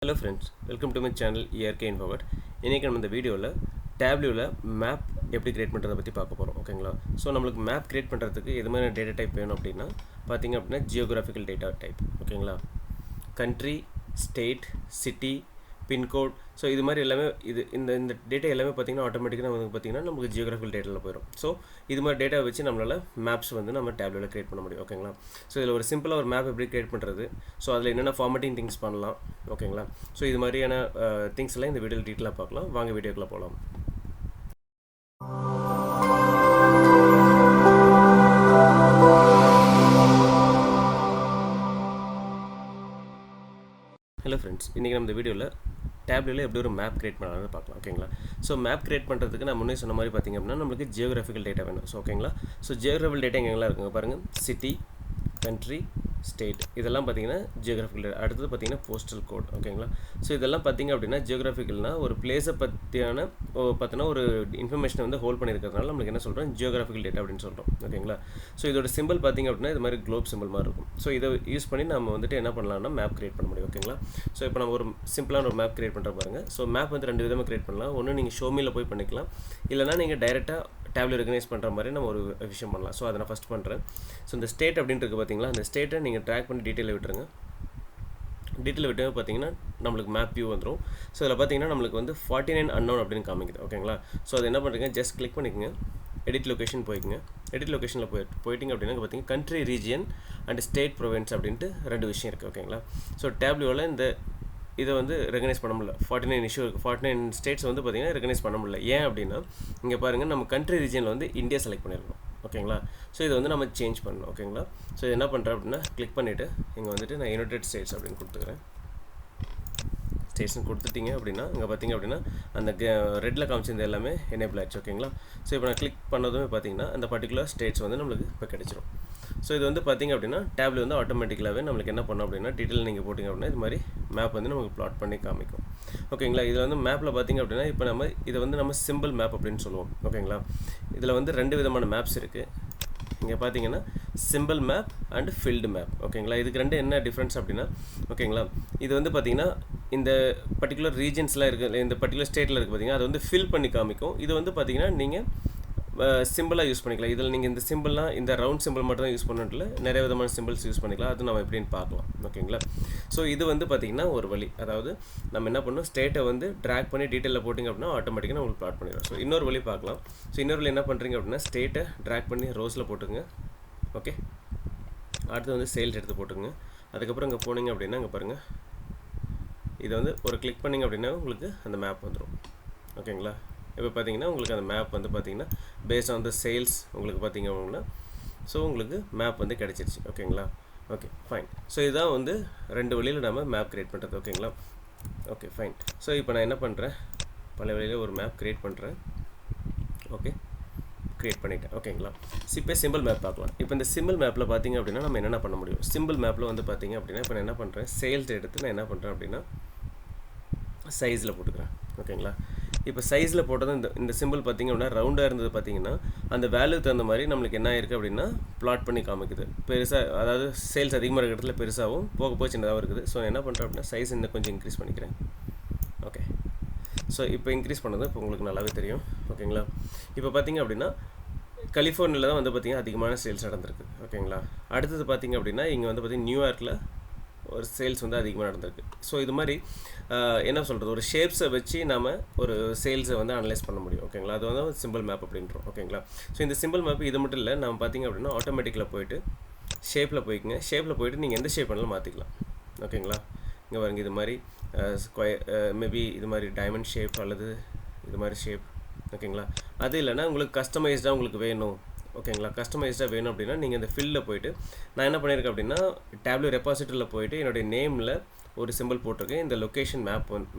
Hello friends, welcome to my channel ERK Infoward. இன்றைக்கி நம்ம இந்த வீடியோவில் டேப்லூவில் மேப் எப்படி கிரியேட் பண்ணுறதை பற்றி பார்க்க போகிறோம். ஓகேங்களா? ஸோ நம்மளுக்கு மேப் கிரியேட் பண்ணுறதுக்கு எது மாதிரி டேட்டா டைப் வேணும் அப்படின்னா பார்த்திங்க அப்படின்னா ஜியோகிராஃபிக்கல் டேட்டா டைப். ஓகேங்களா? Country, state, city, pincode, so இது மாதிரி எல்லாமே இந்த டேட்டா எல்லாமே பார்த்திங்கன்னா ஆட்டோமேட்டிக்காக வந்து பார்த்திங்கன்னா நமக்கு ஜியோகிராஃபிக்கல் டேட்டாவில் போயிடும். ஸோ இது மாதிரி டேட்டா வச்சு நம்மளால் மேப்ஸ் வந்து நம்ம டேப்லூவில் கிரியேட் பண்ண முடியும். ஓகேங்களா? ஸோ இதில் ஒரு சிம்பிளாக ஒரு மேப் எப்படி கிரியேட் பண்ணுறது, ஸோ அதில் என்னென்ன ஃபார்மேட்டிங் திங்ஸ் பண்ணலாம். ஓகேங்களா? ஸோ இது மாதிரியான திங்ஸ் எல்லாம் இந்த வீடியோவில் டீட்டெயிலாக பார்க்கலாம். வாங்க வீடியோக்குள்ளே போகலாம். ஹலோ ஃப்ரெண்ட்ஸ், இன்றைக்கி நம்ம இந்த வீடியோவில் டேப்லூவில் எப்படி ஒரு மேப் கிரியேட் பண்ணலாம்னு பார்க்கலாம். ஓகேங்களா? ஸோ மேப் கிரியேட் பண்ணுறதுக்கு நான் முன்னே சொன்ன மாதிரி பார்த்திங்க அப்படின்னா நம்மளுக்கு ஜியோகிராஃபிக்கல் டேட்டா வேணும். ஸோ ஓகேங்களா? ஸோ ஜியோகிராஃபிக்கல் டேட்டா எங்கெல்லாம் இருக்குங்க பாருங்கள். சிட்டி, கண்ட்ரி, ஸ்டேட், இதெல்லாம் பார்த்திங்கன்னா ஜியோகிராஃபிக்கல் டேட்டா. அடுத்தது பார்த்திங்கன்னா போஸ்டல் கோட். ஓகேங்களா? ஸோ இதெல்லாம் பார்த்திங்க அப்படின்னா ஜியோகிராஃபிக்கல்னால் ஒரு பிளேஸை பற்றின ஒரு இன்ஃபர்மேஷனை வந்து ஹோல்ட் பண்ணியிருக்கிறதுனால நம்மளுக்கு என்ன சொல்கிறோம், ஜியோகிராஃபிக்கல் டேட்டா அப்படின்னு சொல்கிறோம். ஓகேங்களா? ஸோ இதோட சிம்பிள் பார்த்திங்க அப்படின்னா இது மாதிரி குளோப் சிம்பிள் மாதிரி இருக்கும். ஸோ இதை யூஸ் பண்ணி நம்ம வந்துட்டு என்ன பண்ணலாம்னா மேப் கிரியேட் பண்ண முடியும். ஓகேங்களா? ஸோ இப்போ நம்ம ஒரு சிம்பிளான ஒரு மேப் கிரியேட் பண்ணுற பாருங்கள். ஸோ மேப் வந்து ரெண்டு விதமாக கிரியேட் பண்ணலாம். ஒன்று நீங்கள் ஷோமியில் போய் பண்ணிக்கலாம், இல்லைனா நீங்கள் டைரெக்டாக டேப்லூ ரெகனைஸ் பண்ணுற மாதிரி நம்ம ஒரு விஷயம் பண்ணலாம். ஸோ அதை நான் ஃபஸ்ட் பண்ணுறேன். ஸோ இந்த ஸ்டேட் அப்படின்ட்டு பார்த்தீங்களா, அந்த ஸ்டேட்டை நீங்கள் ட்ராக் பண்ணி டீட்டெயிலில் விட்டுருங்க. டீட்டெயில் விட்டு பார்த்தீங்கன்னா நம்மளுக்கு மேப் வியூ வந்துடும். ஸோ இதில் பார்த்தீங்கன்னா நம்மளுக்கு வந்து 49 அன்னோன் அப்படின்னு காமிக்குது. ஓகேங்களா? ஸோ அது என்ன பண்ணுறீங்க, ஜஸ்ட் கிளிக் பண்ணிக்கோங்க, எடிட் லொக்கேஷன் போய்க்குங்க. எடிட் லொக்கேஷனில் போயிட்டிங்க அப்படின்னா பார்த்தீங்கன்னா country, region and state, province அப்படின்ட்டு ரெண்டு விஷயம் இருக்குது. ஓகேங்களா? ஸோ டேப்லூவில் இதை வந்து ரெகனைஸ் பண்ண முடியல. 49 இஷ்யூ இருக்குது. 49 ஸ்டேட்ஸ் வந்து பார்த்திங்கன்னா ரெகனைஸ் பண்ண முடியல. ஏன் அப்படின்னா இங்கே பாருங்கள், நம்ம கண்ட்ரி ரீஜனில் வந்து இந்தியா செலக்ட் பண்ணியிருக்கோம். ஓகேங்களா? ஸோ இதை வந்து நம்ம சேஞ்ச் பண்ணணும். ஓகேங்களா? ஸோ என்ன பண்ணுறேன் அப்படின்னா கிளிக் பண்ணிவிட்டு இங்கே வந்துட்டு நான் யுனைடெட் ஸ்டேட்ஸ் அப்படின்னு கொடுத்துக்கிறேன். ஸ்டேட்ஸ்னு கொடுத்துட்டிங்க அப்படின்னா இங்கே பார்த்திங்க அப்படின்னா அந்த ரெட்டில் காமிச்சிருந்த எல்லாமே எனேபிள் ஆச்சு. ஓகேங்களா? ஸோ இப்போ நான் கிளிக் பண்ணதுமே பார்த்திங்கன்னா அந்த பர்டிகுலர் ஸ்டேட்ஸ் வந்து நம்மளுக்கு இப்போ கிடைச்சிரும். ஸோ இது வந்து பார்த்திங்க அப்படின்னா டேப்லூ வந்து ஆட்டோமேட்டிக்கலாகவே நம்மளுக்கு என்ன பண்ணோம் அப்படின்னா டீட்டெயில் நீங்கள் போட்டிங்க அப்படின்னா இது மாதிரி மேப் வந்து நமக்கு ப்ளாட் பண்ணி காமிக்கும். ஓகேங்களா? இதில் வந்து மேப்பில் பார்த்திங்க அப்படின்னா இப்போ இதை வந்து நம்ம சிம்பிள் மேப் அப்படின்னு சொல்லுவோம். ஓகேங்களா? இதில் வந்து ரெண்டு விதமான மேப்ஸ் இருக்குது. இங்கே பார்த்தீங்கன்னா simple map and filled map. ஓகேங்களா? இதுக்கு ரெண்டு என்ன டிஃப்ரென்ஸ் அப்படின்னா, ஓகேங்களா, இது வந்து பார்த்திங்கன்னா இந்த பர்டிகுலர் ரீஜன்ஸ்லாம் இருக்குது, இந்த பர்டிகுலர் ஸ்டேட்டில் இருக்குது பார்த்திங்கன்னா அது வந்து ஃபில் பண்ணி காமிக்கும். இது வந்து பார்த்திங்கன்னா நீங்கள் சிம்பிளாக யூஸ் பண்ணிக்கலாம். இதில் நீங்கள் இந்த சிம்பிள்லாம் இந்த ரவுண்ட் சிம்பிள் மட்டும் தான் யூஸ் பண்ணல, நிறைய விதமான சிம்பிள்ஸ் யூஸ் பண்ணிக்கலாம். அது நம்ம எப்படின்னு பார்க்கலாம். ஓகேங்களா? ஸோ இது வந்து பார்த்திங்கன்னா ஒரு வழி. அதாவது நம்ம என்ன பண்ணணும், ஸ்டேட்டை வந்து ட்ராக் பண்ணி டீட்டெயிலில் போட்டிங்க அப்படின்னா ஆட்டோமேட்டிக்காக உங்களுக்கு ப்ளாட் பண்ணிடுவோம். ஸோ இன்னொரு வழி பார்க்கலாம். ஸோ இன்னொரு வழி என்ன பண்ணுறீங்க அப்படின்னா ஸ்டேட்டை ட்ராக் பண்ணி ரோஸில் போட்டுங்க. ஓகே, அடுத்து வந்து சேல்ஸ் எடுத்து போட்டுங்க. அதுக்கப்புறம் இங்கே போனீங்க அப்படின்னா இங்கே பாருங்கள், இதை வந்து ஒரு கிளிக் பண்ணிங்க அப்படின்னா உங்களுக்கு அந்த மேப் வந்துடும். ஓகேங்களா? இப்போ பார்த்தீங்கன்னா உங்களுக்கு அந்த மேப் வந்து பார்த்திங்கன்னா பேஸ்ட் ஆன் த சேல்ஸ் உங்களுக்கு பார்த்திங்க அப்படின்னா ஸோ உங்களுக்கு மேப் வந்து கிடச்சிருச்சு. ஓகேங்களா? Okay, fine. ஸோ இதுதான் வந்து ரெண்டு வழியில் நம்ம மேப் க்ரியேட் பண்ணுறது. ஓகேங்களா? Okay, fine. ஸோ இப்போ நான் என்ன பண்ணுறேன், பல வழியில் ஒரு மேப் க்ரியேட் பண்ணுறேன். ஓகே, க்ரியேட் பண்ணிட்டேன். ஓகேங்களா? இப்போ சிம்பிள் மேப் பார்க்கலாம். இப்போ இந்த சிம்பிள் மேப்பில் பார்த்திங்க அப்படின்னா நம்ம என்னென்ன பண்ண முடியும். சிம்பிள் மேப்பில் வந்து பார்த்திங்க அப்படின்னா இப்போ நான் என்ன பண்ணுறேன், சேல்ஸ் எடுத்து நான் என்ன பண்ணுறேன் அப்படின்னா சைஸில் போட்டுக்கிறேன். ஓகேங்களா? இப்போ சைஸில் போட்டது இந்த சிம்பிள் பார்த்திங்க அப்படின்னா ரவுண்டாக இருந்தது. பார்த்திங்கன்னா அந்த வேல்யூ தகுந்த மாதிரி நம்மளுக்கு என்ன இருக்குது அப்படின்னா ப்ளாட் பண்ணி காமிக்குது. பெருசாக, அதாவது சேல்ஸ் அதிகமாக இருக்கிற இடத்துல பெருசாகவும் போக சின்னதாகவும் இருக்குது. ஸோ என்ன பண்ணுறேன் அப்படின்னா சைஸ் இன்னும் கொஞ்சம் இன்க்ரீஸ் பண்ணிக்கிறேன். ஓகே, ஸோ இப்போ இன்க்ரீஸ் பண்ணது இப்போ உங்களுக்கு நல்லாவே தெரியும். ஓகேங்களா? இப்போ பார்த்திங்க அப்படின்னா கலிஃபோர்னியாவில் தான் வந்து பார்த்திங்கன்னா அதிகமான சேல்ஸ் நடந்திருக்கு. ஓகேங்களா? அடுத்தது பார்த்திங்க அப்படின்னா இங்கே வந்து பார்த்திங்கன்னா நியூயார்க்கில் ஒரு சேல்ஸ் வந்து அதிகமாக நடந்திருக்கு. ஸோ இது மாதிரி என்ன சொல்கிறது, ஒரு ஷேப்ஸை வச்சு நம்ம ஒரு சேல்ஸை வந்து அனலைஸ் பண்ண முடியும். ஓகேங்களா? அது வந்து சிம்பிள் மேப் அப்படின்றோம். ஓகேங்களா? ஸோ இந்த சிம்பிள் மேப் இது மட்டும் இல்லை, நம்ம பார்த்திங்க அப்படின்னா ஆட்டோமேட்டிக்கில் போய்ட்டு ஷேப்பில் போய்க்குங்க. ஷேப்பில் போய்ட்டு நீங்கள் எந்த ஷேப் வேணாலும் மாற்றிக்கலாம். ஓகேங்களா? இங்கே பாருங்க, இது மாதிரி ஸ்கொயர், மேபி இது மாதிரி டைமண்ட் ஷேப் அல்லது இது மாதிரி ஷேப். ஓகேங்களா? அது இல்லைனா உங்களுக்கு கஸ்டமைஸ்டாக உங்களுக்கு வேணும். ஓகேங்களா? கஸ்டமைஸ்டாக வேணும் அப்படின்னா நீங்கள் இந்த ஃபில்லில் போய்ட்டு நான் என்ன பண்ணியிருக்கேன் அப்படின்னா டேப்லூ ரெபாசிட்டரியில் போய்ட்டு என்னுடைய நேமில் ஒரு சிம்பிள் போட்டிருக்கேன். இந்த லொக்கேஷன் மேப்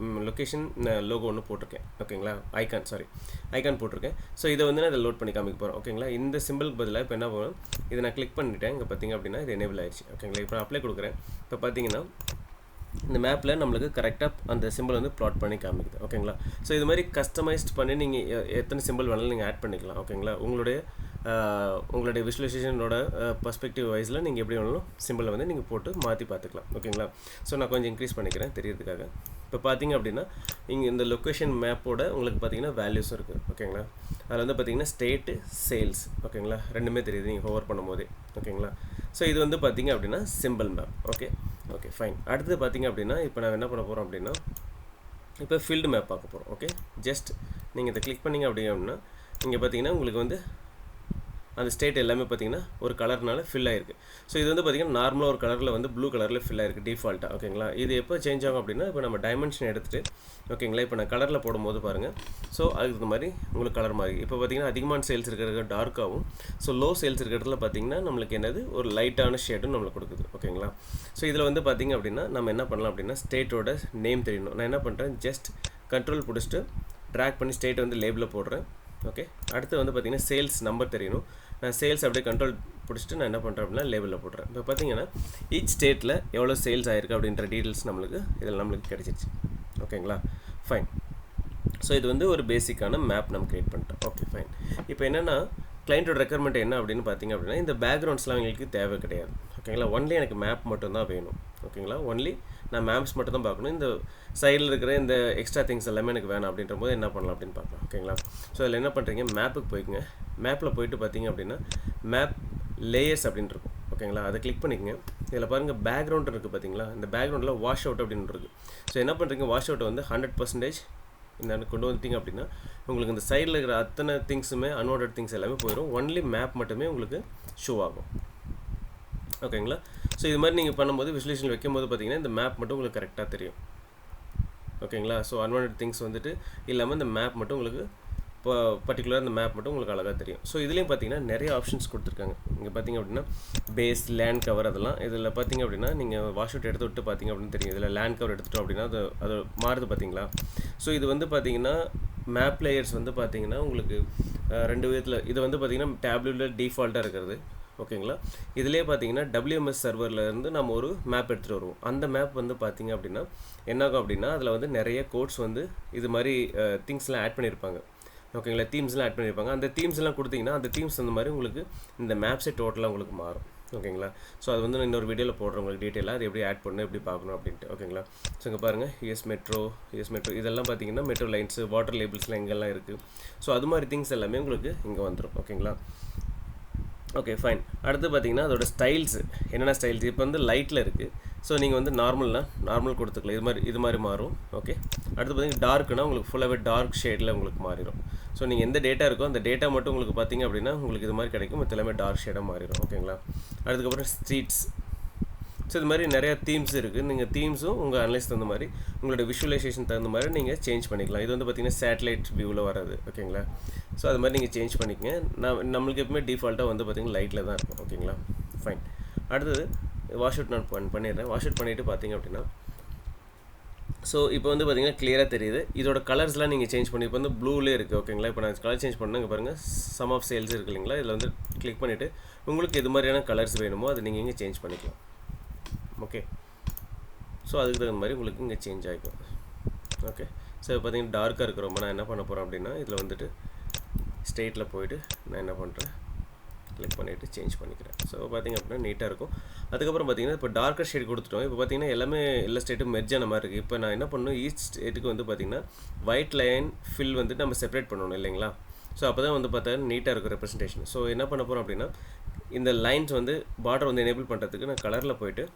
லொக்கேஷன் லோகோ ஒன்று போட்டிருக்கேன். ஓகேங்களா? ஐகான் போட்டிருக்கேன். ஸோ இதை வந்து நான் இதை லோட் பண்ணி காமிக்க போகிறேன். ஓகேங்களா? இந்த சிம்பிளுக்கு பதிலாக இப்போ என்ன பண்ணுவேன், இதை நான் கிளிக் பண்ணிவிட்டேன். இங்கே பார்த்திங்க அப்படின்னா இது எனேபிள் ஆயிடுச்சு. ஓகேங்களா? இப்போ நான் அப்ளை கொடுக்குறேன். இப்போ பார்த்தீங்கன்னா இந்த மேப்பில் நம்மளுக்கு கரெக்டாக அந்த சிம்பிள் வந்து ப்ளாட் பண்ணி காமிக்குது. ஓகேங்களா? ஸோ இது மாதிரி கஸ்டமைஸ்ட் பண்ணி நீங்கள் எத்தனை சிம்பிள் வேணாலும் நீங்கள் ஆட் பண்ணிக்கலாம். ஓகேங்களா? உங்களுடைய உங்களுடைய விசுவலைசேஷனோட பர்ஸ்பெக்டிவ் வைஸில் நீங்கள் எப்படி வேணாலும் சிம்பிளை வந்து நீங்கள் போட்டு மாற்றி பார்த்துக்கலாம். ஓகேங்களா? ஸோ நான் கொஞ்சம் இன்க்ரீஸ் பண்ணிக்கிறேன் தெரியறதுக்காக. இப்போ பார்த்தீங்க அப்படின்னா இங்கே இந்த லொக்கேஷன் மேப்போட உங்களுக்கு பார்த்தீங்கன்னா வேல்யூஸும் இருக்குது. ஓகேங்களா? அதில் வந்து பார்த்தீங்கன்னா ஸ்டேட்டு, சேல்ஸ். ஓகேங்களா? ரெண்டுமே தெரியுது நீங்கள் ஹோவர் பண்ணும்போதே. ஓகேங்களா? ஸோ இது வந்து பார்த்தீங்க அப்படின்னா சிம்பிள் மேப். Okay fine. அடுத்தது பார்த்தீங்க அப்படின்னா இப்போ நான் என்ன பண்ண போகிறோம் அப்படின்னா இப்போ ஃபீல்டு மேப் பார்க்க போகிறோம். ஓகே, ஜஸ்ட் நீங்கள் இதை கிளிக் பண்ணிங்க அப்படின்னா இங்கே பார்த்தீங்கன்னா உங்களுக்கு வந்து அந்த ஸ்டேட் எல்லாமே பார்த்தீங்கன்னா ஒரு கலர்னால ஃபில் ஆகிருக்கு. ஸோ இது வந்து பார்த்தீங்கன்னா நார்மலாக ஒரு கலரில் வந்து ப்ளூ கலரில் ஃபில் ஆகிருக்கு டிஃபால்ட்டாக. ஓகேங்களா? இது எப்போ சேஞ்ச் ஆகும் அப்படின்னா இப்போ நம்ம டைமென்ஷன் எடுத்துகிட்டு ஓகேங்களா இப்போ நான் கலரில் போடும்போது பாருங்கள். ஸோ அதுக்கு இந்த மாதிரி உங்களுக்கு கலர் மாதிரி இப்போ பார்த்தீங்கன்னா அதிகமான சேல்ஸ் இருக்கிற டார்க்காகவும், ஸோ லோ சேல்ஸ் இருக்கிற இடத்துல பார்த்தீங்கன்னா நம்மளுக்கு என்னது ஒரு லைட்டான ஷேடும் நம்மளுக்கு கொடுக்குது. ஓகேங்களா? ஸோ இதில் வந்து பார்த்தீங்க அப்படின்னா நம்ம என்ன பண்ணலாம் அப்படின்னா ஸ்டேட்டோட நேம் தெரியணும். நான் என்ன பண்ணுறேன், ஜஸ்ட் கண்ட்ரோல் பிடிச்சிட்டு ட்ராக் பண்ணி ஸ்டேட் வந்து லேபிளில் போடுறேன். ஓகே, அடுத்து வந்து பார்த்தீங்கன்னா சேல்ஸ் நம்பர் தெரியணும். நான் சேல்ஸ் அப்படியே கண்ட்ரோல் பிடிச்சிட்டு நான் என்ன பண்ணுறேன் அப்படின்னா லேபிளில் போடுறேன். இப்போ பார்த்தீங்கன்னா ஈச் ஸ்டேட்டில் எவ்வளோ சேல்ஸ் ஆகிருக்கு அப்படின்ற டீட்டெயில்ஸ் இதில் நம்மளுக்கு கிடச்சிருச்சு. ஓகேங்களா? ஃபைன். ஸோ இது வந்து ஒரு பேசிக்கான மேப் நம்ம க்ரியேட் பண்ணிட்டோம். Okay fine. இப்போ என்னென்னா கிளைண்ட்டோட ரெக்குயர்மெண்ட் என்ன அப்படின்னு பார்த்தீங்க அப்படின்னா இந்த பேக்ரவுண்ட்ஸ்லாம் எங்களுக்கு தேவை கிடையாது. ஓகேங்களா? ஒன்லி எனக்கு மேப் மட்டும்தான் வேணும். ஓகேங்களா? ஒன்லி நான் மேப்ஸ் மட்டும் தான் பார்க்கணும். இந்த சைடில் இருக்கிற இந்த எக்ஸ்ட்ரா திங்ஸ் எல்லாமே எனக்கு வேணும் அப்படின்ற போது என்ன பண்ணலாம் அப்படின்னு பார்க்கலாம். ஓகேங்களா? ஸோ அதில் என்ன பண்ணுறீங்க, மேப்புக்கு போய்க்குங்க. மேப்பில் போயிட்டு பார்த்தீங்க அப்படின்னா மேப் லேயர்ஸ் அப்படின்னு இருக்கும். ஓகேங்களா? அதை கிளிக் பண்ணிக்கங்க. இதில் பாருங்கள் பேக்ரவுண்ட் இருக்குது பார்த்தீங்களா, இந்த பேக்ரவுண்டில் வாஷ் அவுட் அப்படின்னு இருக்குது. ஸோ என்ன பண்ணுறீங்க, வாஷ் அவுட்டை வந்து 100% இந்த கொண்டு வந்துட்டீங்க அப்படின்னா உங்களுக்கு இந்த சைடில் இருக்கிற அத்தனை திங்ஸுமே அன்வான்டட் திங்ஸ் எல்லாமே போயிடும். ஒன்லி மேப் மட்டுமே உங்களுக்கு ஷோ ஆகும். ஓகேங்களா? ஸோ இது மாதிரி நீங்கள் பண்ணும்போது விசுவலைசேஷன் வைக்கும்போது பார்த்தீங்கன்னா இந்த மேப் மட்டும் உங்களுக்கு கரெக்டாக தெரியும். ஓகேங்களா? ஸோ அன்வான்டட் திங்ஸ் வந்துட்டு இல்லாமல் இந்த மேப் மட்டும் உங்களுக்கு இப்போ பர்டிகுலராக இந்த மேப் மட்டும் உங்களுக்கு அழகாக தெரியும். ஸோ இதுலேயும் பார்த்தீங்கன்னா நிறைய ஆப்ஷன்ஸ் கொடுத்துருக்காங்க. இங்கே பார்த்தீங்க அப்படின்னா பேஸ், லேண்ட் கவர் அதெல்லாம் இதில் பார்த்தீங்க அப்படின்னா நீங்கள் வாஷ் அவுட் எடுத்து விட்டு பார்த்தீங்க அப்படின்னு தெரியும். இதில் லேண்ட் கவர் எடுத்துட்டோம் அப்படின்னா அது மாறுது பார்த்தீங்களா? ஸோ இது வந்து பார்த்தீங்கன்னா மேப் லேயர்ஸ் வந்து பார்த்தீங்கன்னா உங்களுக்கு ரெண்டு விதத்தில் இது வந்து பார்த்தீங்கன்னா டேப்லெட்டில் டிஃபால்ட்டாக இருக்கிறது. ஓகேங்களா? இதிலே பார்த்தீங்கன்னா WMS சர்வர்லேருந்து நம்ம ஒரு மேப் எடுத்துகிட்டு வருவோம். அந்த மேப் வந்து பார்த்தீங்க அப்படின்னா என்னாகும் அப்படின்னா அதில் வந்து நிறைய கோட்ஸ் வந்து இது மாதிரி திங்ஸ்லாம் ஆட் பண்ணியிருப்பாங்க. ஓகேங்களா? தீம்ஸ்லாம் ஆட் பண்ணியிருப்பாங்க. அந்த தீம்ஸ்லாம் கொடுத்தீங்கன்னா அந்த தீம்ஸ் அந்த மாதிரி உங்களுக்கு இந்த மேப்ஸே டோட்டலாக உங்களுக்கு மாறும். ஓகேங்களா? ஸோ அது வந்து நான் இன்னொரு வீடியோவில் போடுறேன் உங்களுக்கு டீட்டெயிலாக அது எப்படி ஆட் பண்ணணும், எப்படி பார்க்கணும் அப்படின்ட்டு. ஓகேங்களா? ஸோ இங்கே பாருங்கள் யூஎஸ் மெட்ரோ இதெல்லாம் பார்த்தீங்கன்னா மெட்ரோ லைன்ஸு, வாட்டர் லேபிள்ஸ்லாம் எங்கெல்லாம் இருக்குது. ஸோ அது மாதிரி திங்ஸ் எல்லாமே உங்களுக்கு இங்கே வந்துடும். ஓகேங்களா? Okay fine. அடுத்து பார்த்தீங்கன்னா அதோட ஸ்டைல்ஸு என்னென்ன ஸ்டைல்ஸ் இப்போ வந்து லைட்டில் இருக்குது. ஸோ நீங்கள் வந்து நார்மல் கொடுத்துக்கலாம். இது மாதிரி மாறும். ஓகே, அடுத்து பார்த்தீங்கன்னா டார்க்குனா உங்களுக்கு ஃபுல்லாகவே டார்க் ஷேடில் உங்களுக்கு மாறிடும். ஸோ நீங்கள் எந்த டேட்டா இருக்கோ அந்த டேட்டா மட்டும் உங்களுக்கு பார்த்தீங்க அப்படின்னா உங்களுக்கு இது மாதிரி கிடைக்கும். மற்ற எல்லாமே டார்க் ஷேடாக மாறிடும். ஓகேங்களா? அதுக்கப்புறம் ஸ்ட்ரீட்ஸ். ஸோ இது மாதிரி நிறையா தீம்ஸ் இருக்குது. நீங்கள் தீம்ஸும் உங்கள் அனலைஸ் தகுந்த மாதிரி உங்களோட விஷுவலைசேஷன் தகுந்த மாதிரி நீங்கள் சேஞ்ச் பண்ணிக்கலாம். இது வந்து பார்த்திங்கன்னா சேட்டலைட் வியூவில் வராது. ஓகேங்களா? ஸோ அது மாதிரி நீங்கள் சேஞ்ச் பண்ணிக்கங்க. நம்மளுக்கு எப்பவுமே டிஃபால்ட்டாக வந்து பார்த்திங்கன்னா லைட்டில் தான் இருக்கும். ஓகேங்களா? ஃபைன். அடுத்தது வாஷ் அவுட் நான் பண்ணிடுறேன். வாஷ் அவுட் பண்ணிவிட்டு பார்த்தீங்க அப்படின்னா ஸோ இப்போ வந்து பார்த்திங்கன்னா கிளியராக தெரியுது. இதோட கலர்ஸ்லாம் நீங்கள் சேஞ்ச் பண்ணி இப்போ வந்து ப்ளூலே இருக்குது. ஓகேங்களா? இப்போ நான் கலர் சேஞ்ச் பண்ணேன். இங்கே பாருங்கள் சம் ஆஃப் சேல்ஸ் இருக்குது இல்லைங்களா? இதில் வந்து கிளிக் பண்ணிவிட்டு உங்களுக்கு எது மாதிரியான கலர்ஸ் வேணுமோ அதை நீங்கள் இங்கே சேஞ்ச் பண்ணிக்கலாம். ஓகே, ஸோ அதுக்கு தகுந்த மாதிரி உங்களுக்கு இங்கே சேஞ்ச் ஆகிக்கும். ஓகே, ஸோ இப்போ பார்த்தீங்கன்னா டார்க்காக இருக்கிறோம். நான் என்ன பண்ண போகிறேன் அப்படின்னா இதில் வந்துட்டு ஸ்டேட்டில் போய்ட்டு நான் என்ன பண்ணுறேன், கிளிக் பண்ணிவிட்டு சேஞ்ச் பண்ணிக்கிறேன். ஸோ பார்த்திங்க அப்படின்னா நீட்டாக இருக்கும். அதுக்கப்புறம் பார்த்திங்கன்னா இப்போ டார்க்கர் ஷேட் கொடுத்துட்டோம். இப்போ பார்த்திங்கன்னா எல்லா ஸ்டேட்டும் மெர்ஜ் ஆன மாதிரி இருக்குது. இப்போ நான் என்ன பண்ணணும், ஈச் ஸ்டேட்டுக்கு வந்து பார்த்திங்கன்னா ஒயிட் லைன் ஃபில் வந்துட்டு நம்ம செப்பரேட் பண்ணணும் இல்லைங்களா? ஸோ அப்போ தான் வந்து பார்த்தா நீட்டாக இருக்கும் ரெப்ரசன்டேஷன். ஸோ என்ன பண்ண போகிறோம் அப்படின்னா இந்த லைன்ஸ் வந்து பார்டர் வந்து எனேபிள் பண்ணுறதுக்கு நான் கலரில் போய்ட்டு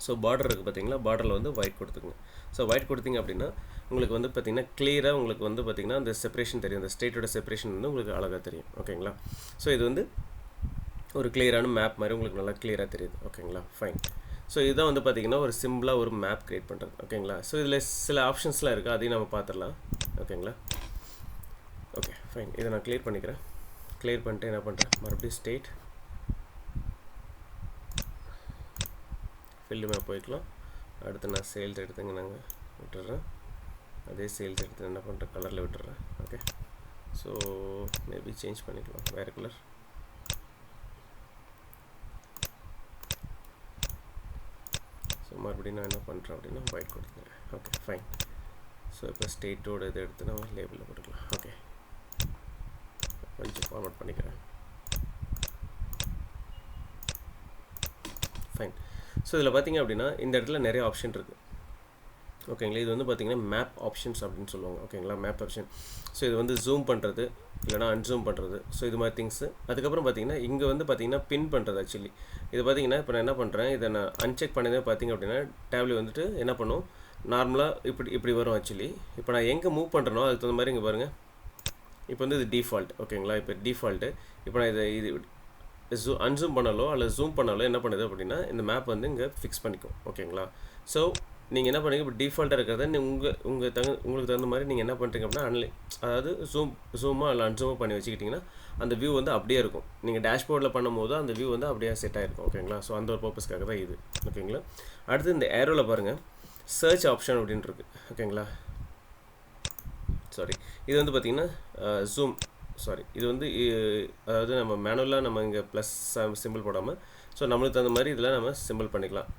ஸோ பார்டர் இருக்குது பார்த்தீங்களா, பார்டரில் வந்து ஒயிட் கொடுத்துக்குங்க. ஸோ ஒயிட் கொடுத்தீங்க அப்படின்னா உங்களுக்கு வந்து பார்த்திங்கன்னா கிளியராக உங்களுக்கு வந்து பார்த்திங்கன்னா அந்த செப்பரேஷன் தெரியும். அந்த ஸ்டேட்டோட செப்பரேஷன் வந்து உங்களுக்கு அழகாக தெரியும். ஓகேங்களா? ஸோ இது வந்து ஒரு கிளியரான மேப் மாதிரி உங்களுக்கு நல்லா கிளியராக தெரியுது. ஓகேங்களா? ஃபைன். ஸோ இதுதான் வந்து பார்த்திங்கன்னா ஒரு சிம்பிளாக ஒரு மேப் க்ரியேட் பண்ணுறது. ஓகேங்களா? ஸோ இதில் சில ஆப்ஷன்ஸ்லாம் இருக்குது, அதையும் நம்ம பார்த்துடலாம். ஓகேங்களா? Okay fine. இதை நான் கிளியர் பண்ணிக்கிறேன். கிளியர் பண்ணிட்டு என்ன பண்ணுறேன், மறுபடியும் ஸ்டேட் ஃபீல்டு மேப் போய்க்கலாம். அடுத்து நான் சேல்ஸ் எடுத்துங்க நாங்கள் விட்டுறேன். அதே சேல்ஸ் எடுத்து என்ன பண்ணுறேன், கலரில் விட்டுறேன். ஓகே, ஸோ மேபி சேஞ்ச் பண்ணிக்கலாம் வேறு கலர். ஸோ மறுபடியும் நான் என்ன பண்ணுறேன் அப்படின்னா ஒயிட் கொடுத்துக்கிறேன். Okay fine. ஸோ இப்போ ஸ்டேட்டோட இதை எடுத்து நம்ம லேபிளில் போட்டுக்கலாம். ஓகே, கொஞ்சம் ஃபார்மேட் பண்ணிக்கிறேன். ஃபைன். ஸோ இதில் பார்த்தீங்க அப்படின்னா இந்த இடத்துல நிறைய ஆப்ஷன் இருக்குது. ஓகேங்களா, இது வந்து பார்த்திங்கன்னா மேப் ஆப்ஷன்ஸ் அப்படின்னு சொல்லுவாங்க. ஓகேங்களா, மேப் ஆப்ஷன். ஸோ இது வந்து ஜூம் பண்ணுறது இல்லைனா அன்ஜூம் பண்ணுறது. ஸோ இது மாதிரி திங்ஸு. அதுக்கப்புறம் பார்த்திங்கன்னா இங்கே வந்து பார்த்திங்கன்னா பின் பண்ணுறது. ஆக்சுவலி இது பார்த்திங்கன்னா இப்போ நான் என்ன பண்ணுறேன், இதை நான் அன்செக் பண்ணதே பார்த்திங்க அப்படின்னா டேப்ல வந்துட்டு என்ன பண்ணும், நார்மலாக இப்படி வரும். ஆக்சுவலி இப்போ நான் எங்கே மூவ் பண்ணுறனோ அதுக்கு தகுந்த மாதிரி இங்கே பாருங்கள். இப்போ வந்து இது டிஃபால்ட். ஓகேங்களா, இப்போ டிஃபால்ட்டு. இப்போ நான் இது அன்சூம் பண்ணாலோ அல்லது ஜூம் பண்ணாலோ என்ன பண்ணுது அப்படின்னா இந்த மேப் வந்து இங்கே ஃபிக்ஸ் பண்ணிக்கும். ஓகேங்களா, ஸோ நீங்கள் என்ன பண்ணுறீங்க, இப்போ டிஃபால்ட்டாக இருக்கிறத உங்களுக்கு தகுந்த மாதிரி நீங்கள் என்ன பண்ணுறீங்க அப்படின்னா அதாவது ஜூமாக இல்லை அன்சூமாக பண்ணி வச்சுக்கிட்டிங்கன்னா அந்த வியூ வந்து அப்படியே இருக்கும். நீங்கள் டேஷ்போர்டில் பண்ணும்போது அந்த வியூ வந்து அப்படியே செட் ஆகிருக்கும். ஓகேங்களா, ஸோ அந்த ஒரு பர்பஸ்க்காக தான் இது. ஓகேங்களா, அடுத்து இந்த ஏரோவில் பாருங்கள் சர்ச் ஆப்ஷன் அப்படின்னு இருக்கு. ஓகேங்களா, சாரி, இது வந்து பார்த்திங்கன்னா ஜூம், சாரி, இது வந்து அதாவது நம்ம மேனுவலாக நம்ம இங்கே ப்ளஸ் சிம்பிள் போடாமல் ஸோ நம்மளுக்கு தகுந்த மாதிரி இதில் நம்ம சிம்பிள் பண்ணிக்கலாம்.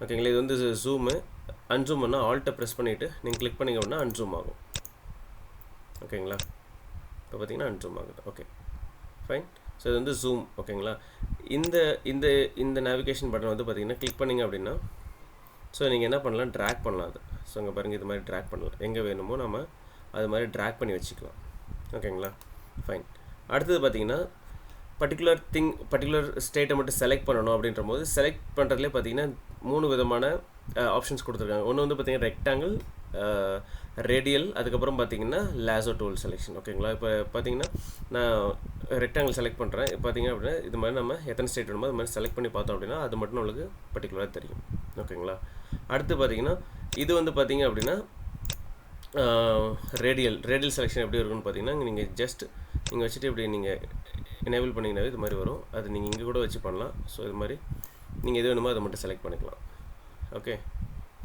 ஓகேங்களா, இது வந்து ஜூமு. அன்ஜூம் பண்ணால் ஆல்ட்டை ப்ரெஸ் பண்ணிவிட்டு நீங்கள் கிளிக் பண்ணிங்க அப்படின்னா அன்ஜூம் ஆகும். ஓகேங்களா, இப்போ பார்த்தீங்கன்னா அன்ஜூம் ஆகுது. Okay fine. ஸோ இது வந்து ஜூம். ஓகேங்களா, இந்த இந்த இந்த நேவிகேஷன் பட்டன் வந்து பார்த்திங்கன்னா கிளிக் பண்ணிங்க அப்படின்னா ஸோ நீங்கள் என்ன பண்ணலாம், ட்ராக் பண்ணலாம். அது ஸோ இங்கே பாருங்கள், இது மாதிரி ட்ராக் பண்ணலாம். எங்கே வேணுமோ நம்ம அது மாதிரி ட்ராக் பண்ணி வச்சுக்கலாம். ஓகேங்களா, ஃபைன். அடுத்தது பார்த்திங்கன்னா பர்டிகுலர் ஸ்டேட்டை மட்டும் செலக்ட் பண்ணணும் அப்படின்ற போது செலக்ட் பண்ணுறதுலே பார்த்திங்கன்னா 3 விதமான ஆப்ஷன்ஸ் கொடுத்துருக்காங்க. ஒன்று வந்து பார்த்திங்கன்னா ரெக்டாங்கிள், ரேடியல், அதுக்கப்புறம் பார்த்திங்கன்னா லேசோ டூல் செலெக்ஷன். ஓகேங்களா, இப்போ பார்த்திங்கன்னா நான் ரெக்டாங்கிள் செலக்ட் பண்ணுறேன். பார்த்திங்க அப்படின்னா இது மாதிரி நம்ம எத்தனை ஸ்டேட் வேணுமோ அது மாதிரி செலக்ட் பண்ணி பார்த்தோம் அப்படின்னா அது மட்டும் நம்மளுக்கு பர்டிகுலராக தெரியும். ஓகேங்களா, அடுத்து பார்த்திங்கன்னா இது வந்து பார்த்திங்க அப்படின்னா ரேடியல் செலெக்ஷன் எப்படி இருக்குன்னு பார்த்தீங்கன்னா நீங்கள் ஜஸ்ட் நீங்கள் வச்சுட்டு இப்படி நீங்கள் எனேபிள் பண்ணிங்கனாவே இது மாதிரி வரும். அது நீங்கள் இங்கே கூட வச்சு பண்ணலாம். ஸோ இது மாதிரி நீங்கள் எது வேணுமோ அதை மட்டும் செலக்ட் பண்ணிக்கலாம். Okay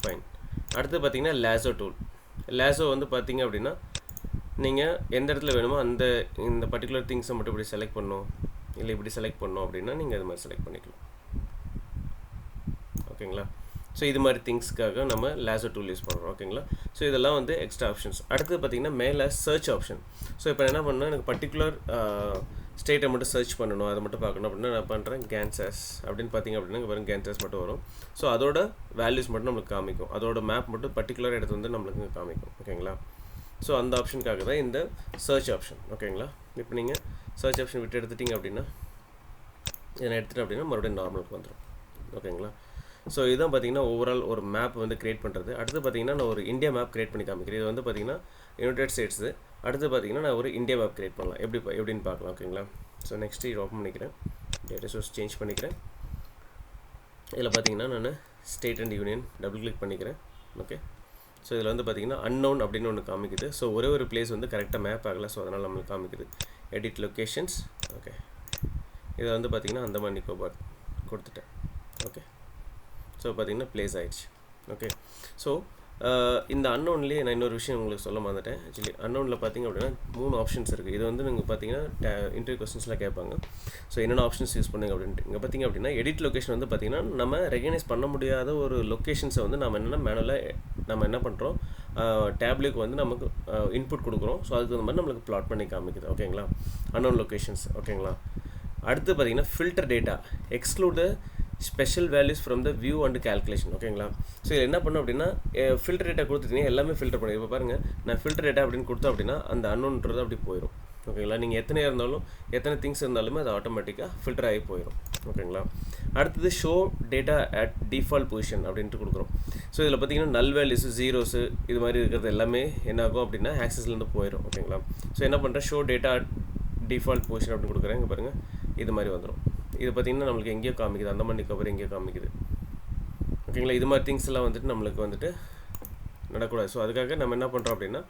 fine. அடுத்து பார்த்தீங்கன்னா லேசோ டூல். லேசோ வந்து பார்த்தீங்க அப்படின்னா நீங்கள் எந்த இடத்துல வேணுமோ இந்த பர்டிகுலர் திங்ஸை மட்டும் இப்படி செலக்ட் பண்ணணும் இல்லை இப்படி செலக்ட் பண்ணணும் அப்படின்னா நீங்கள் அது மாதிரி செலக்ட் பண்ணிக்கலாம். ஓகேங்களா, ஸோ இது மாதிரி திங்ஸ்க்காக நம்ம லேசர் டூல் யூஸ் பண்ணுறோம். ஓகேங்களா, ஸோ இதெல்லாம் வந்து எக்ஸ்ட்ரா ஆப்ஷன்ஸ். அடுத்து பார்த்திங்கன்னா மேலே சர்ச் ஆப்ஷன். ஸோ இப்போ என்ன பண்ணால் எனக்கு பர்டிகுலர் ஸ்டேட்டை மட்டும் சர்ச் பண்ணணும், அதை மட்டும் பார்க்கணும் அப்படின்னா நான் பண்ணுறேன் கேன்சஸ் அப்படின்னு பார்த்திங்க அப்படின்னா இங்கே பாருங்கள் கேன்சஸ் மட்டும் வரும். ஸோ அதோட வேல்யூஸ் மட்டும் நம்மளுக்கு காமிக்கும். அதோட மேப் மட்டும் பர்டிகுலர் இடத்து வந்து நம்மளுக்கு காமிக்கும். ஓகேங்களா, ஸோ அந்த ஆப்ஷனுக்காக தான் இந்த சர்ச் ஆப்ஷன். ஓகேங்களா, இப்போ நீங்கள் சர்ச் ஆப்ஷன் விட்டு எடுத்துட்டிங்க அப்படின்னா இதை எடுத்துகிட்டு அப்படின்னா மறுபடியும் நார்மலுக்கு வந்துடும். ஓகேங்களா, ஸோ இதுதான் பார்த்திங்கன்னா ஓவரால் ஒரு மேப் வந்து க்ரியேட் பண்ணுறது. அடுத்து பார்த்திங்கன்னா நான் ஒரு இந்தியா மேப் க்ரியேட் பண்ணி காமிக்கிறேன். இது வந்து பார்த்திங்கன்னா யுனைடெட் ஸ்டேட்ஸு. அடுத்து பார்த்திங்கன்னா நான் ஒரு இந்தியா மேப் க்ரியேட் பண்ணலாம். எப்படின்னு பார்க்கலாம். ஓகேங்களா, ஸோ நெக்ஸ்ட்டு இது ஓப்பன் பண்ணிக்கிறேன். டேட்டா சோர்ஸ் சேஞ்ச் பண்ணிக்கிறேன். இதில் பார்த்திங்கன்னா நான் state and union double click பண்ணிக்கிறேன். ஓகே, ஸோ இதில் வந்து பார்த்திங்கன்னா அன்னோன் அப்படின்னு ஒன்று காமிக்குது. ஸோ ஒரே ஒரு பிளேஸ் வந்து கரெக்டாக மேப் ஆகலை. ஸோ அதனால் நம்மளுக்கு காமிக்குது எடிட் லொக்கேஷன்ஸ். ஓகே, இதை வந்து பார்த்திங்கன்னா அந்தமான் நிக்கோபார் கொடுத்துட்டேன். ஓகே, ஸோ பார்த்திங்கன்னா ப்ளேஸ் ஆகிடுச்சு. ஓகே, ஸோ இந்த அன்னோன்லேயே நான் இன்னொரு விஷயம் உங்களுக்கு சொல்ல மறந்துட்டேன். ஆக்சுவலி அன்னோனில் பார்த்திங்க அப்படின்னா 3 ஆப்ஷன்ஸ் இருக்குது. இது வந்து நீங்கள் பார்த்தீங்கன்னா இன்டர்வியூ கொஸ்டின்ஸ்லாம் கேட்பாங்க. ஸோ என்னென்ன ஆப்ஷன்ஸ் யூஸ் பண்ணுங்க அப்படின்ட்டு. இங்கே பார்த்திங்க அப்படின்னா எடிட் லொக்கேஷன் வந்து பார்த்திங்கன்னா நம்ம ரெகனைஸ் பண்ண முடியாத ஒரு லொக்கேஷன்ஸை வந்து நம்ம என்னென்னா மேனுவலாக நம்ம என்ன பண்ணுறோம், டேப்லெட்டுக்கு வந்து நமக்கு இன்புட் கொடுக்குறோம். ஸோ அதுக்கு மாதிரி நம்மளுக்கு ப்ளாட் பண்ணி காமிக்குது. ஓகேங்களா, அன்னோன் லொக்கேஷன்ஸ். ஓகேங்களா, அடுத்து பார்த்திங்கன்னா filter data exclude special values from the view and calculation. ஓகேங்களா, ஸோ இதில் என்ன பண்ணோம் அப்படின்னா ஃபில்டர் டேட்டா கொடுத்துட்டீங்கன்னா எல்லாமே ஃபில்டர் பண்ணி. இப்போ பாருங்கள் நான் ஃபில்டர் டேட்டா அப்படின்னு கொடுத்தோம் அப்படின்னா அந்த அன்னோன்றது அப்படி போயிடும். ஓகேங்களா, நீங்கள் எத்தனை திங்ஸ் இருந்தாலுமே அது ஆட்டோமேட்டிக்காக ஃபில்டர் ஆகி போயிடும். ஓகேங்களா, அடுத்தது show data at default position அப்படின்ட்டு கொடுக்குறோம். ஸோ இதில் பார்த்தீங்கன்னா நல் வேல்யூஸு, ஜீரோஸு இது மாதிரி இருக்கிறது எல்லாமே என்ன ஆகும் அப்படின்னா ஆக்சஸ்லேருந்து போயிடும். ஓகேங்களா, ஸோ என்ன பண்ணுறேன், show data at default position அப்படின்னு கொடுக்குறேன். இங்கே பாருங்கள் இது மாதிரி வந்துடும். இது பார்த்திங்கன்னா நம்மளுக்கு எங்கேயோ காமிக்குது, அந்த மாதிரி கவர் எங்கேயோ காமிக்குது. ஓகேங்களா, இது மாதிரி திங்ஸ் எல்லாம் வந்துட்டு நம்மளுக்கு வந்துட்டு நடக்கூடாது. ஸோ அதுக்காக நம்ம என்ன பண்ணுறோம் அப்படின்னா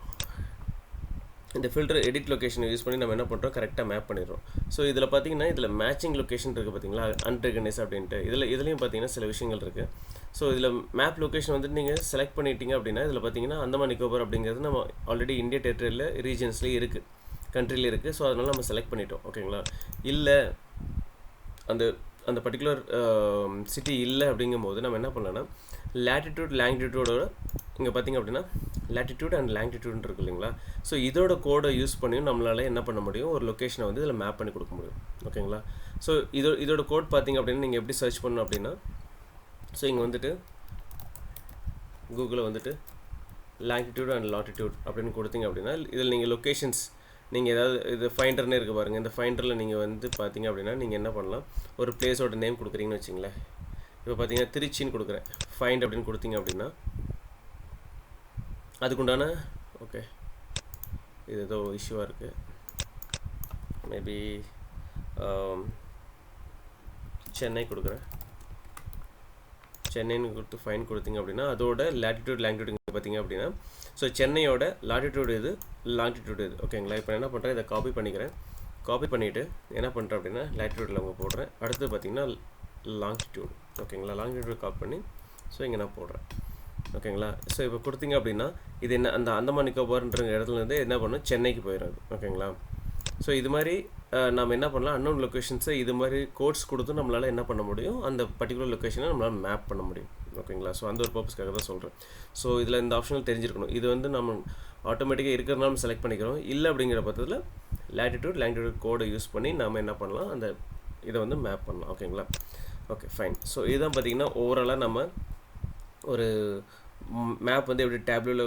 இந்த ஃபில்டர் எடிட் லொக்கேஷனை யூஸ் பண்ணி நம்ம என்ன பண்ணுறோம், கரெக்டாக மேப் பண்ணிடுறோம். ஸோ இதில் பார்த்திங்கன்னா இதில் மேட்சிங் லொக்கேஷன் இருக்குது பார்த்திங்களா, அன்ரெகனைஸ் அப்படின்ட்டு. இதுலேயும் பார்த்திங்கன்னா சில விஷயங்கள் இருக்குது. ஸோ இதில் மேப் லொக்கேஷன் வந்துட்டு நீங்கள் செலக்ட் பண்ணிட்டீங்க அப்படின்னா இதில் பார்த்திங்கன்னா அந்தமான் நிக்கோபார் அப்படிங்கிறது நம்ம ஆல்ரெடி இந்தியா டெரிட்டரியில் ரீஜன்ஸ்லேயே இருக்குது, கண்ட்ரிலே இருக்குது. ஸோ அதனால் நம்ம செலக்ட் பண்ணிட்டோம். ஓகேங்களா, இல்லை அந்த பர்டிகுலர் சிட்டி இல்லை அப்படிங்கும்போது நம்ம என்ன பண்ணலாம்னா லேட்டிடியூட் லாங்கிடியூடோட இங்கே பார்த்திங்க அப்படின்னா லேட்டிடியூட் அண்ட் லாங்கிடியூட்னு இருக்குது இல்லைங்களா. ஸோ இதோட கோடை யூஸ் பண்ணியும் நம்மளால் என்ன பண்ண முடியும், ஒரு லொக்கேஷனை வந்து இதில் மேப் பண்ணி கொடுக்க முடியும். ஓகேங்களா, ஸோ இதோட கோட் பார்த்திங்க அப்படின்னா நீங்கள் எப்படி சர்ச் பண்ணணும் அப்படின்னா ஸோ இங்கே வந்துட்டு கூகுளில் வந்துட்டு லாங்கிடியூட் அண்ட் லாட்டிடியூட் அப்படின்னு கொடுத்தீங்க அப்படின்னா இதில் நீங்கள் லொக்கேஷன்ஸ் நீங்கள் ஏதாவது இது ஃபைண்டர்னே இருக்குது பாருங்கள். இந்த ஃபைண்டரில் நீங்கள் வந்து பார்த்தீங்க அப்படின்னா நீங்கள் என்ன பண்ணலாம், ஒரு பிளேஸோட நேம் கொடுக்குறீங்கன்னு வச்சிங்களேன். இப்போ பார்த்தீங்கன்னா திருச்சின்னு கொடுக்குறேன், ஃபைண்ட் அப்படின்னு கொடுத்தீங்க அப்படின்னா அதுக்குண்டான ஓகே இது ஏதோ இஷ்யூவாக இருக்குது, மேபி சென்னை கொடுக்குறேன். சென்னைன்னு கொடுத்து ஃபைன் கொடுத்தீங்க அப்படின்னா அதோட லேட்டிடியூட் லாங்கிடியூட் பார்த்தீங்க அப்படின்னா ஸோ சென்னையோட லாட்டிடியூட் இது, லாங்கிடியூட் இது. ஓகேங்களா. இப்போ என்ன பண்ணுறேன், இதை காப்பி பண்ணிக்கிறேன். காப்பி பண்ணிவிட்டு என்ன பண்ணுறேன் அப்படின்னா லாட்டிடியூடில் அவங்க போடுறேன். அடுத்து பார்த்தீங்கன்னா லாங்கிடியூட். ஓகேங்களா. லாங்கிடியூட் காப்பி பண்ணி ஸோ இங்கே நான் போடுறேன். ஓகேங்களா. ஸோ இப்போ கொடுத்தீங்க அப்படின்னா இது என்ன, அந்த அந்தமான் நிக்கோபார்ன்ற இடத்துலேருந்து என்ன பண்ணும், சென்னைக்கு போயிடும். ஓகேங்களா. ஸோ இது மாதிரி நம்ம என்ன பண்ணலாம், அன்னோன் லொக்கேஷன்ஸை இது மாதிரி கோட்ஸ் கொடுத்து நம்மளால் என்ன பண்ண முடியும், அந்த பர்டிகுலர் லொக்கேஷனை நம்மளால் மேப் பண்ண முடியும். ஓகேங்களா. ஸோ அந்த ஒரு பர்பஸ்க்காக தான் சொல்கிறேன். ஸோ இதில் இந்த ஆப்ஷனல் தெரிஞ்சிருக்கணும். இது வந்து நம்ம ஆட்டோமேட்டிக்காக இருக்கிறனாலும் செலக்ட் பண்ணிக்கிறோம். இல்லை அப்படிங்கிற பட்சத்தில் லேட்டிடியூட் லாங்கிடியூட் கோடை யூஸ் பண்ணி நாம் என்ன பண்ணலாம், அந்த இதை வந்து மேப் பண்ணலாம். ஓகேங்களா. Okay fine. ஸோ இதுதான் பார்த்திங்கன்னா ஓவராலாக நம்ம ஒரு மேப் வந்து எப்படி டேப்லோவில்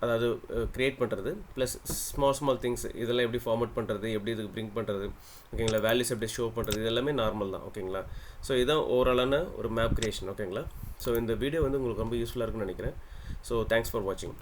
அதாவது க்ரியேட் பண்ணுறது, ப்ளஸ் ஸ்மால் திங்ஸ் இதெல்லாம் எப்படி ஃபார்மேட் பண்ணுறது, எப்படி இதுக்கு பிரிங்க் பண்ணுறது, ஓகேங்களா, வேல்யூஸ் எப்படி ஷோ பண்ணுறது, இது எல்லாமே நார்மல் தான். ஓகேங்களா. ஸோ இதுதான் ஓவராலான ஒரு மேப் க்ரியேஷன். ஓகேங்களா. ஸோ இந்த வீடியோ வந்து உங்களுக்கு ரொம்ப யூஸ்ஃபுல்லாக இருக்குன்னு நினைக்கிறேன். ஸோ தேங்க்ஸ் ஃபார் வாட்சிங்.